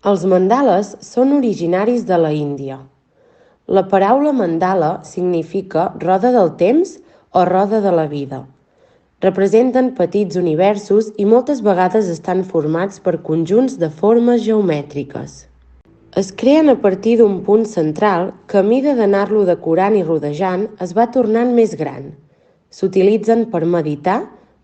Els mandales són originaris de la Índia. La paraula mandala significa roda del temps o roda de la vida. Representen petits universos i moltes vegades estan formats per conjunts de formes geomètriques. Es creen a partir d'un punt central que, a mida d'anar-lo decorant i rodejant, es va tornant més gran. S'utilitzen per meditar,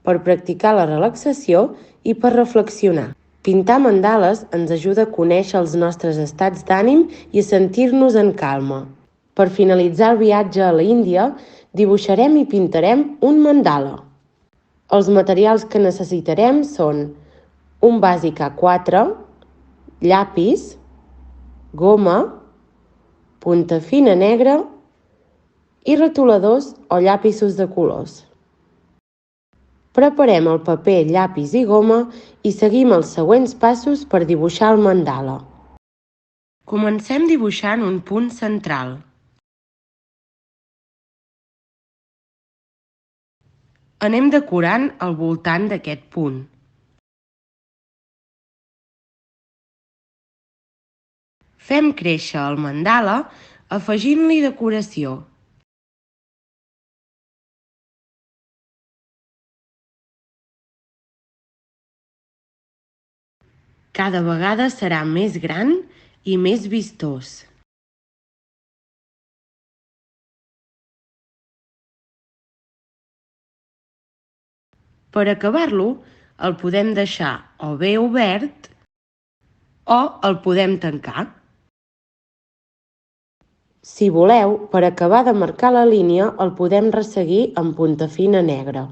per practicar la relaxació i per reflexionar. Pintar mandales ens ajuda a conèixer els nostres estats d'ànim i a sentir-nos en calma. Per finalitzar el viatge a la Índia, dibuixarem i pintarem un mandala. Els materials que necessitarem són un bàsic A4, llapis, goma, punta fina negra i retoladors o llapisos de colors. Preparem el paper, llapis i goma i seguim els següents passos per dibuixar el mandala. Comencem dibuixant un punt central. Anem decorant al voltant d'aquest punt. Fem créixer el mandala afegint-li decoració. Cada vegada serà més gran i més vistós. Per acabar-lo, el podem deixar o bé obert o el podem tancar. Si voleu, per acabar de marcar la línia, el podem resseguir amb punta fina negra.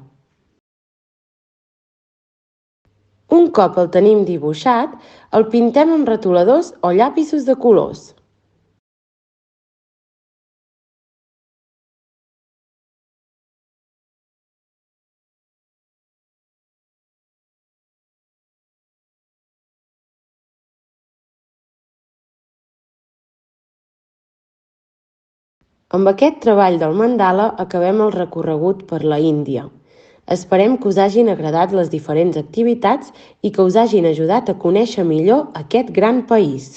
Un cop el tenim dibuixat, el pintem amb retoladors o llapisos de colors. Amb aquest treball del mandala acabem el recorregut per la Índia. Esperem que us hagin agradat les diferents activitats i que us hagin ajudat a conèixer millor aquest gran país.